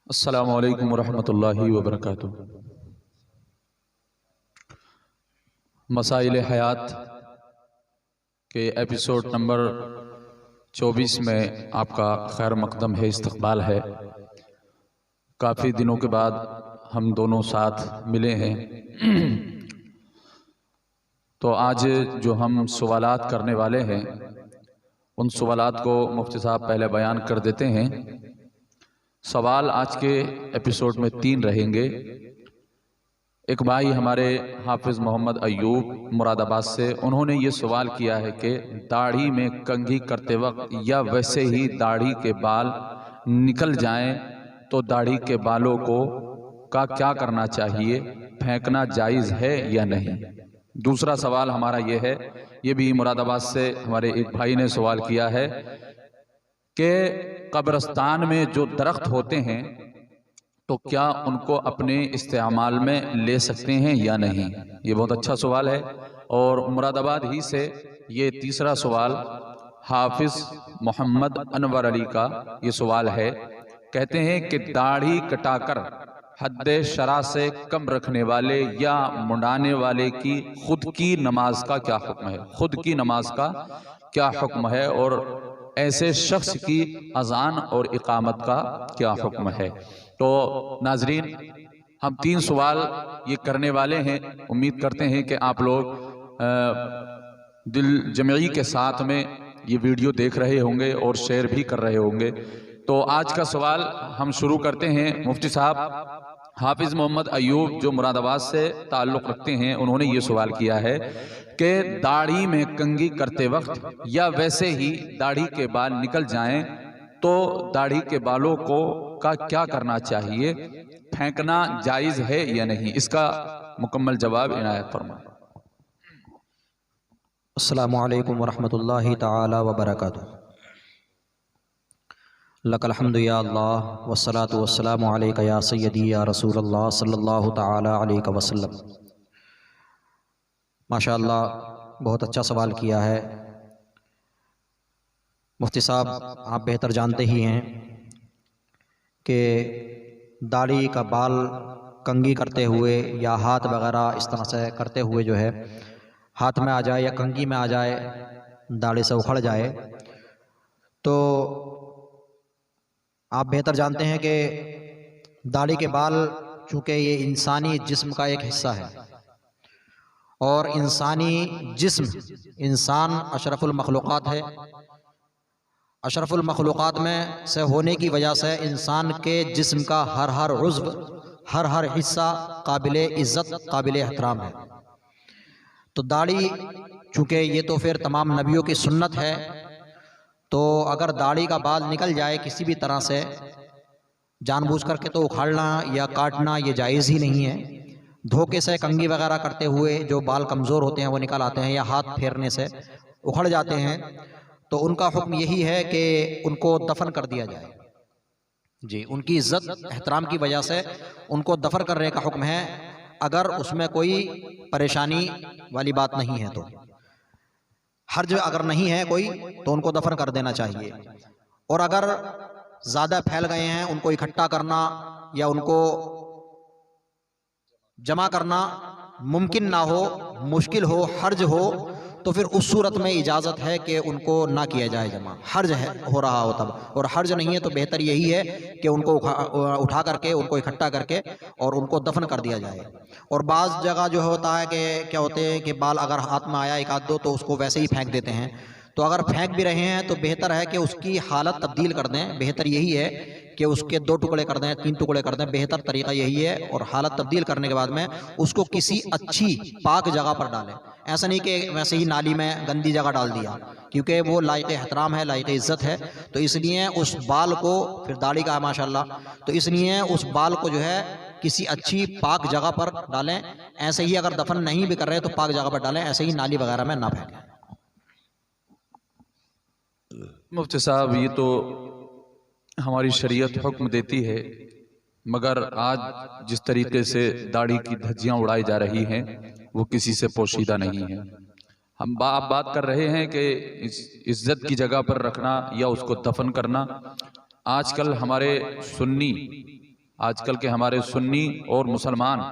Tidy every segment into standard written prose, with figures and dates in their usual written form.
अस्सलामु अलैकुम वरहमतुल्लाहि वबरकातुहू। मसाइल हयात के एपिसोड नंबर 24 में आपका खैर मकदम है, इस्तकबाल है। काफ़ी दिनों के बाद हम दोनों साथ मिले हैं। तो आज जो हम सवालात करने वाले हैं उन सवालात को मुफ्ती साहब पहले बयान कर देते हैं। सवाल आज के एपिसोड में 3 रहेंगे। एक भाई हमारे हाफिज़ मोहम्मद अयूब मुरादाबाद से, उन्होंने ये सवाल किया है कि दाढ़ी में कंघी करते वक्त या वैसे ही दाढ़ी के बाल निकल जाएं तो दाढ़ी के बालों को क्या करना चाहिए, फेंकना जायज़ है या नहीं। दूसरा सवाल हमारा ये है, ये भी मुरादाबाद से हमारे एक भाई ने सवाल किया है कि कब्रिस्तान में जो दरख्त होते हैं तो क्या उनको अपने इस्तेमाल में ले सकते हैं या नहीं। ये बहुत अच्छा सवाल है। और मुरादाबाद ही से ये तीसरा सवाल हाफिज़ मोहम्मद अनवर अली का ये सवाल है। कहते हैं कि दाढ़ी कटाकर हद्दे शरा से कम रखने वाले या मुंडाने वाले की खुद की नमाज का क्या हुक्म है। खुद की नमाज का क्या हुक्म है और ऐसे शख्स की अजान और इकामत का क्या हुक्म है। तो नाजरीन, हम 3 सवाल ये करने वाले हैं। उम्मीद करते हैं कि आप लोग दिल जमई के साथ में ये वीडियो देख रहे होंगे और शेयर भी कर रहे होंगे। तो आज का सवाल हम शुरू करते हैं। मुफ्ती साहब हाफिज़ मोहम्मद अयूब जो मुरादाबाद से ताल्लुक़ रखते हैं, उन्होंने ये सवाल किया है कि दाढ़ी में कंघी करते वक्त या वैसे ही दाढ़ी के बाल निकल जाएं तो दाढ़ी के बालों को क्या करना चाहिए, फेंकना जायज़ है या नहीं। इसका मुकम्मल जवाब इनायत फरमाएं। अस्सलामु अलैकुम वरहमतुल्लाहि ताला वबरकातुहू। लकल हम्दु या अल्लाह वस्सलातु वस्सलामु अलैका या सय्यदी या रसूलल्लाह सल्लल्लाहु ताला अलैहि वसल्लम। माशाअल्लाह, बहुत अच्छा सवाल किया है। मुफ्ती साहब, आप बेहतर जानते ही हैं कि दाढ़ी का बाल कंघी करते हुए या हाथ वगैरह इस तरह से करते हुए जो है हाथ में आ जाए या कंघी में आ जाए, दाढ़ी से उखड़ जाए, तो आप बेहतर जानते हैं कि दाढ़ी के बाल चूँकि ये इंसानी जिस्म का एक हिस्सा है और इंसानी जिस्म, इंसान अशरफुल मखलूक़ात है। अशरफुल मखलूक़ात में से होने की वजह से इंसान के जिस्म का हर उज़्व, हर हिस्सा काबिल इज़्ज़त, काबिल एहतराम है। तो दाढ़ी चूँकि ये तो फिर तमाम नबियों की सुन्नत है, तो अगर दाढ़ी का बाल निकल जाए किसी भी तरह से जानबूझ करके, तो उखाड़ना या काटना ये जायज़ ही नहीं है। धोखे से कंघी वगैरह करते हुए जो बाल कमज़ोर होते हैं वो निकल आते हैं या हाथ फेरने से उखड़ जाते हैं, तो उनका हुक्म यही है कि उनको दफन कर दिया जाए। जी, उनकी इज़्ज़त एहतराम की वजह से उनको दफन करने का हुक्म है। अगर उसमें कोई परेशानी वाली बात नहीं है, तो हर्ज अगर नहीं है कोई, तो उनको दफन कर देना चाहिए। और अगर ज़्यादा फैल गए हैं, उनको इकट्ठा करना या उनको जमा करना मुमकिन ना हो, मुश्किल हो, हर्ज हो, तो फिर उस सूरत में इजाज़त है कि उनको ना किया जाए जमा। हर्ज हो रहा हो तब, और हर्ज नहीं है तो बेहतर यही है कि उनको उठा करके, उनको इकट्ठा करके और उनको दफन कर दिया जाए। और बाज़ जगह जो होता है कि क्या होते हैं कि बाल अगर हाथ में आया एक आध दो, तो उसको वैसे ही फेंक देते हैं। तो अगर फेंक भी रहे हैं तो बेहतर है कि उसकी हालत तब्दील कर दें। बेहतर यही है कि उसके 2 टुकड़े कर दें, 3 टुकड़े कर दें। बेहतर तरीका यही है। और हालत तब्दील करने के बाद में उसको किसी अच्छी पाक जगह पर डालें। ऐसा नहीं कि वैसे ही नाली में गंदी जगह डाल दिया, क्योंकि वो लायक एहतराम है, लायक इज़्ज़त है। तो इसलिए उस बाल को, फिर दाढ़ी का माशाल्लाह, तो इसलिए उस बाल को जो है किसी अच्छी पाक जगह पर डालें। ऐसे ही अगर दफन नहीं भी कर रहे तो पाक जगह पर डालें, ऐसे ही नाली वगैरह में ना फेंकें। मुफ्ती साहब, ये तो हमारी शरीयत हुक्म देती है, मगर आज जिस तरीके से दाढ़ी की धज्जियां उड़ाई जा रही हैं वो किसी से पोशीदा नहीं है। हम बात कर रहे हैं कि इज्जत की जगह पर रखना या उसको दफन करना। आजकल हमारे सुन्नी आजकल के हमारे सुन्नी और मुसलमान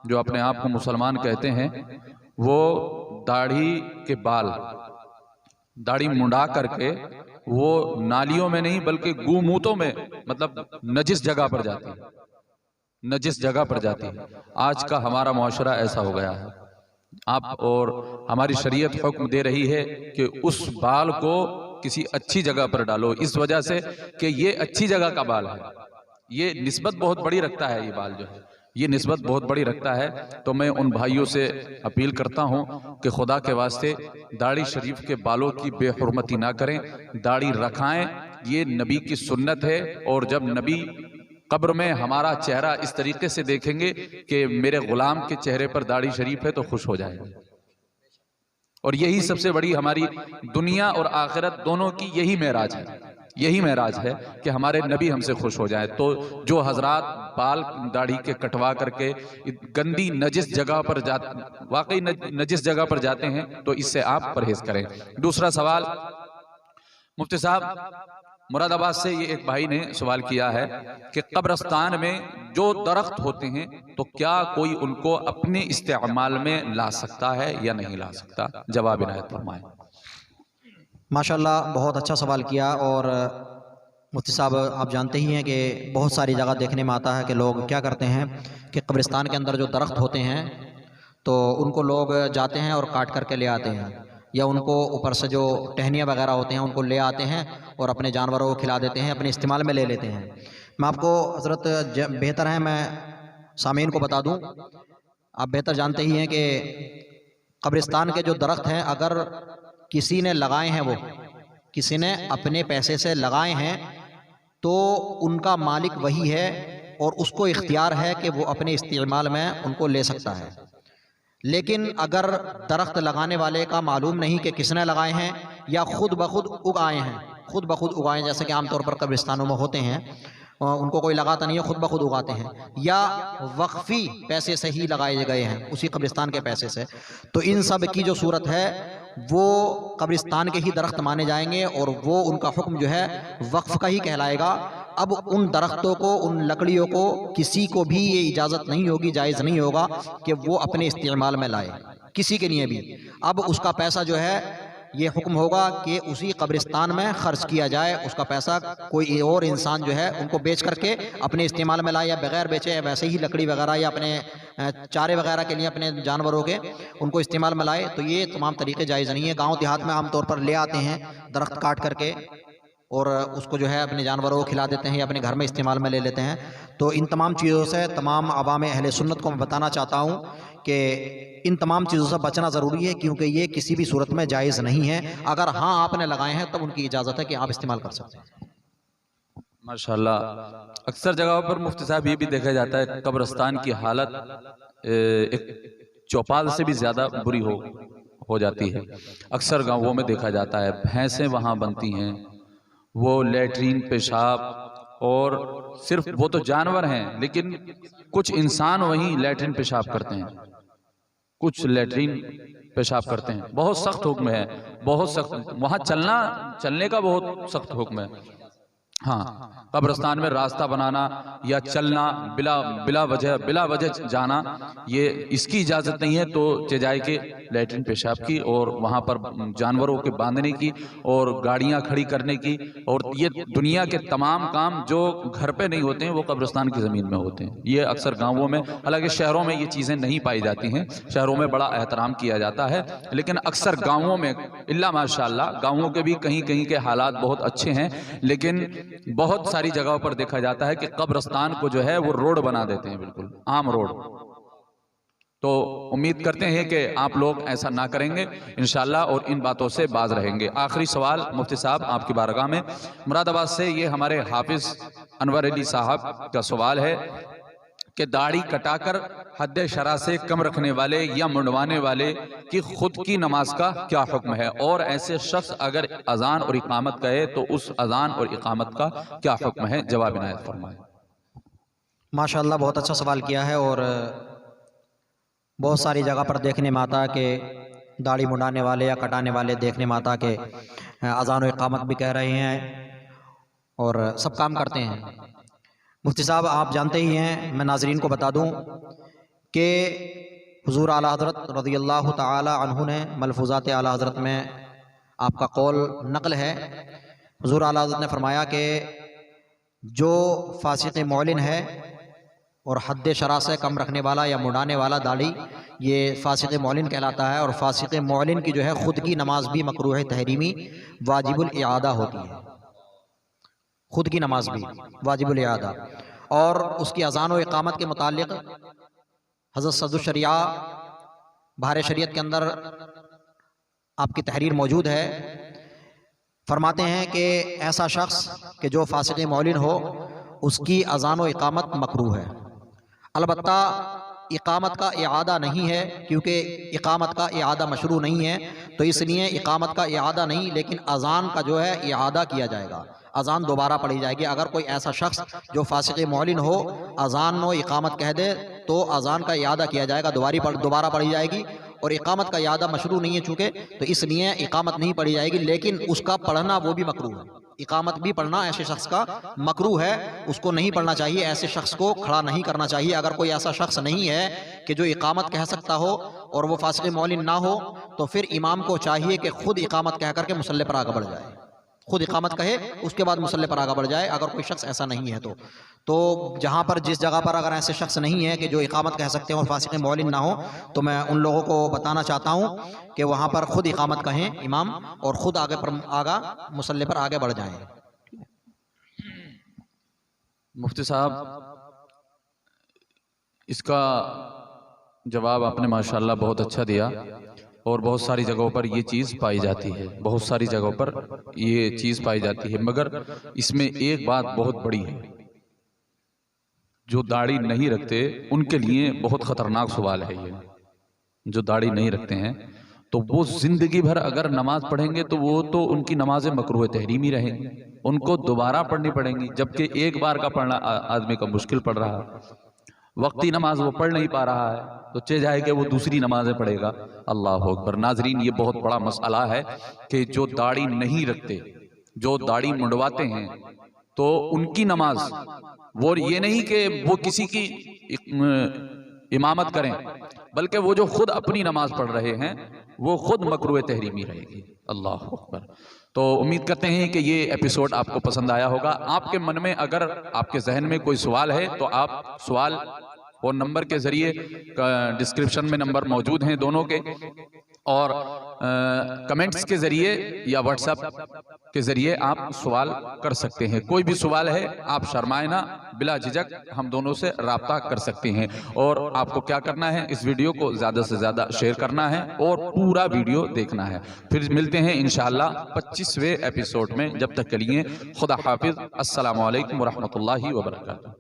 जो अपने आप को मुसलमान कहते हैं, वो दाढ़ी के बाल, दाढ़ी मुंडा करके वो नालियों में नहीं बल्कि गूमूतों में, मतलब नजिस जगह पर जाती है, नजिस जगह पर जाती है। आज का हमारा मुआशरा ऐसा हो गया है। आप और हमारी शरीयत हुक्म दे रही है कि उस बाल को किसी अच्छी जगह पर डालो, इस वजह से कि ये अच्छी जगह का बाल है, ये निस्बत बहुत बड़ी रखता है, ये बाल जो है ये निस्बत बहुत बड़ी रखता है। तो मैं उन भाइयों से अपील करता हूं कि खुदा के वास्ते दाढ़ी शरीफ के बालों की बेहुरमती ना करें, दाढ़ी रखाएं, ये नबी की सुन्नत है। और जब नबी कब्र में हमारा चेहरा इस तरीके से देखेंगे कि मेरे गुलाम के चेहरे पर दाढ़ी शरीफ है, तो खुश हो जाएंगे। और यही सबसे बड़ी हमारी दुनिया और आखिरत दोनों की यही मेराज है, यही मेराज है कि हमारे नबी हमसे खुश हो जाए। तो जो हजरात बाल दाढ़ी के कटवा करके गंदी नजिस जगह पर वाकई नजिस जगह पर जाते हैं, तो इससे आप परहेज करें। दूसरा सवाल, मुफ्ती साहब मुरादाबाद से ये एक भाई ने सवाल किया है कि कब्रिस्तान में जो दरख्त होते हैं तो क्या कोई उनको अपने इस्तेमाल में ला सकता है या नहीं ला सकता? जवाब इनायत फरमाएं। माशाल्लाह, बहुत अच्छा सवाल किया। और मुफ्ती साहब, आप जानते ही हैं कि बहुत सारी जगह देखने में आता है कि लोग क्या करते हैं कि कब्रिस्तान के अंदर जो दरख्त होते हैं तो उनको लोग जाते हैं और काट करके ले आते हैं, या उनको ऊपर से जो टहनियाँ वगैरह होते हैं उनको ले आते हैं और अपने जानवरों को खिला देते हैं, अपने इस्तेमाल में ले लेते हैं। मैं आपको हज़रत बेहतर है मैं सामीन को बता दूं, आप बेहतर जानते ही हैं कि कब्रिस्तान के जो दरख्त हैं अगर किसी ने लगाए हैं, वो किसी ने अपने पैसे से लगाए हैं, तो उनका मालिक वही है और उसको इख्तियार है कि वो अपने इस्तेमाल में उनको ले सकता है। लेकिन अगर दरख्त लगाने वाले का मालूम नहीं कि किसने लगाए हैं या खुद ब खुद उग आए हैं, खुद ब खुद उगाए, जैसे कि आमतौर पर कब्रिस्तानों में होते हैं, उनको कोई लगाता नहीं है, खुद ब खुद उगाते हैं, या वक्फ़ी पैसे से ही लगाए गए हैं उसी कब्रिस्तान के पैसे से, तो इन सब की जो सूरत है वो कब्रिस्तान के ही दरख्त माने जाएंगे और वो उनका हुक्म जो है वक्फ़ का ही कहलाएगा। अब उन दरख्तों को, उन लकड़ियों को किसी को भी ये इजाज़त नहीं होगी, जायज़ नहीं होगा कि वो अपने इस्तेमाल में लाए, किसी के लिए भी। अब उसका पैसा जो है ये हुक्म होगा कि उसी कब्रिस्तान में ख़र्च किया जाए, उसका पैसा कोई और इंसान जो है उनको बेच करके अपने इस्तेमाल में लाए, या बगैर बेचे वैसे ही लकड़ी वगैरह या अपने चारे वगैरह के लिए अपने जानवरों के उनको इस्तेमाल में लाए, तो ये तमाम तरीके जायज़ नहीं है। गाँव देहात में आमतौर पर ले आते हैं दरख्त काट करके और उसको जो है अपने जानवरों को खिला देते हैं या अपने घर में इस्तेमाल में ले लेते हैं। तो इन तमाम चीज़ों से तमाम अवाम अहले सुन्नत को मैं बताना चाहता हूँ कि इन तमाम चीज़ों से बचना ज़रूरी है, क्योंकि ये किसी भी सूरत में जायज़ नहीं है। अगर हाँ आपने लगाए हैं तब उनकी इजाज़त है कि आप इस्तेमाल कर सकते हैं। माशाल्लाह, अक्सर जगहों पर मुफ्ती साहब ये भी देखा जाता है कब्रिस्तान की हालत एक चौपाल से भी ज़्यादा बुरी हो जाती है। अक्सर गाँवों में देखा जाता है भैंसें वहाँ बनती हैं, वो लेटरीन पेशाब, और सिर्फ वो तो जानवर हैं लेकिन कुछ इंसान वहीं लेटरीन पेशाब करते हैं, कुछ लेटरीन पेशाब करते हैं। बहुत सख्त हुक्म है, बहुत सख्त, वहाँ चलने का बहुत सख्त हुक्म है। हाँ, कब्रिस्तान में रास्ता बनाना या चलना बिला वजह जाना, ये इसकी इजाज़त नहीं है। तो चजाई के लैट्रिन पेशाब की और वहाँ पर जानवरों के बांधने की और गाड़ियाँ खड़ी करने की, और ये दुनिया के तमाम काम जो घर पे नहीं होते हैं वो कब्रिस्तान की ज़मीन में होते हैं। ये अक्सर गाँवों में, हालांकि शहरों में ये चीज़ें नहीं पाई जाती हैं, शहरों में बड़ा एहतराम किया जाता है, लेकिन अक्सर गाँवों में इल्ला माशाअल्लाह गाँवों के भी कहीं कहीं के हालात बहुत अच्छे हैं, लेकिन बहुत सारी जगहों पर देखा जाता है कि कब्रिस्तान को जो है वो रोड बना देते हैं, बिल्कुल आम रोड। तो उम्मीद करते हैं कि आप लोग ऐसा ना करेंगे इंशाअल्लाह और इन बातों से बाज रहेंगे। आखिरी सवाल मुफ्ती साहब आपकी बारगाह में, मुरादाबाद से ये हमारे हाफिज अनवर अली साहब का सवाल है कि दाढ़ी कटाकर हद शरा से कम रखने वाले या मुंडवाने वाले की खुद की नमाज का क्या हुक्म है, और ऐसे शख्स अगर अजान और इकामत कहे तो उस अजान और इकामत का क्या हुक्म है? जवाब इनायत फरमाएं। माशाअल्लाह, बहुत अच्छा सवाल किया है। और बहुत सारी जगह पर देखने में आता है कि दाढ़ी मुंडाने वाले या कटाने वाले देखने में आता कि अजान और इकामत भी कह रहे हैं और सब काम करते हैं। मुफ्ती साहब, आप जानते ही हैं, मैं नाज़रीन को बता दूं कि हुज़ूर आला हज़रत रज़ियल्लाहु ताला अन्हु ने मलफूज़ात आला हज़रत में आपका कौल नक़ल है। हुज़ूर आला हज़रत ने फरमाया कि जो फासिक़ मौलिन है और हद शरा से कम रखने वाला या मुड़ाने वाला दाढ़ी, ये फासिक़ मौलिन कहलाता है। और फासिक़ मौलिन की जो है ख़ुद की नमाज भी मकरूह तहरीमी वाजिबुल इआदा होती है, ख़ुद की नमाज भी वाजिबुल इआदा। और उसकी अज़ान व इक़ामत के मुतालिक़ हज़रत सदुल शरिया बहार शरीयत के अंदर आपकी तहरीर मौजूद है। फरमाते हैं कि ऐसा शख्स कि जो फासिक़ मौलिन हो, उसकी अज़ान व इक़ामत मकरूह है। अलबत्ता इक़ामत का इआदा नहीं है, क्योंकि इक़ामत का इआदा मशरू नहीं है, तो इसलिए इक़ामत का इआदा नहीं, लेकिन अज़ान का जो है इआदा किया जाएगा, अज़ान दोबारा पढ़ी जाएगी। अगर कोई ऐसा शख्स जो फासिक़ मौलिन हो अज़ान व इक़ामत कह दे तो अज़ान का इआदा किया जाएगा, दोबारा पढ़ी जाएगी। और इक़ामत का इआदा मशरू नहीं है चूँकि, तो इसलिए इक़ामत नहीं पढ़ी जाएगी, लेकिन उसका पढ़ना वो भी मकरूह है। इक़ामत भी पढ़ना ऐसे शख्स का मकरूह है, उसको नहीं पढ़ना चाहिए, ऐसे शख्स को खड़ा नहीं करना चाहिए। अगर कोई ऐसा शख्स नहीं है कि जो इक़ामत कह सकता हो और वो फासिक़ मौलिन ना हो, तो फिर इमाम को चाहिए कि खुद इक़ामत कह करके मुसल्ले पर आगे बढ़ जाए, खुद इक़ामत कहे, उसके बाद मुसल्ले पर आगे बढ़ जाए। अगर कोई शख्स ऐसा नहीं है तो जहाँ पर जिस जगह पर अगर ऐसे शख्स नहीं है कि जो इक़ामत कह सकते हैं और फासिक़ मौलिन ना हो, तो मैं उन लोगों को बताना चाहता हूँ कि वहाँ पर खुद इक़ामत कहें इमाम और ख़ुद आगा मुसल्ले पर आगे बढ़ जाएं। मुफ्ती साहब, इसका जवाब आपने माशाल्लाह बहुत अच्छा दिया, और बहुत सारी जगहों पर ये चीज़ पाई जाती है, बहुत सारी जगहों पर ये चीज़ पाई जाती है। मगर इसमें एक बात बहुत बड़ी है, जो दाढ़ी नहीं रखते उनके लिए बहुत ख़तरनाक सवाल है ये। जो दाढ़ी नहीं रखते हैं तो वो ज़िंदगी भर अगर नमाज पढ़ेंगे तो वो तो उनकी नमाज़ें मकरूह तहरीमी रहेंगी, उनको दोबारा पढ़नी पड़ेंगी, जबकि एक बार का पढ़ना आदमी का मुश्किल पड़ रहा है। वक्ती नमाज वो पढ़ नहीं पा रहा है, तो चे जाए कि वो दूसरी नमाजें पढ़ेगा। अल्लाह अकबर। नाजरीन, ये बहुत बड़ा मसला है कि जो दाढ़ी नहीं रखते, जो दाढ़ी मुंडवाते हैं, तो उनकी नमाज, वो ये नहीं कि वो किसी की इमामत करें, बल्कि वो जो खुद अपनी नमाज पढ़ रहे हैं वो खुद मकरूह तहरीमी रहेगी। अल्लाह अकबर। तो उम्मीद करते हैं कि ये एपिसोड आपको पसंद आया होगा। आपके मन में अगर आपके जहन में कोई सवाल है तो आप सवाल और नंबर के ज़रिए, डिस्क्रिप्शन में नंबर मौजूद हैं दोनों के, और कमेंट्स के ज़रिए या व्हाट्सएप के ज़रिए आप सवाल कर सकते हैं। कोई भी सवाल है आप शर्माए ना, बिला झिझक हम दोनों से राब्ता कर सकते हैं। और आपको क्या करना है, इस वीडियो को ज़्यादा से ज़्यादा शेयर करना है और पूरा वीडियो देखना है। फिर मिलते हैं इंशाअल्लाह 25वें एपिसोड में। जब तक के लिए खुदा हाफिज़। अस्सलामु अलैकुम व रहमतुल्लाहि व बरकातुहू।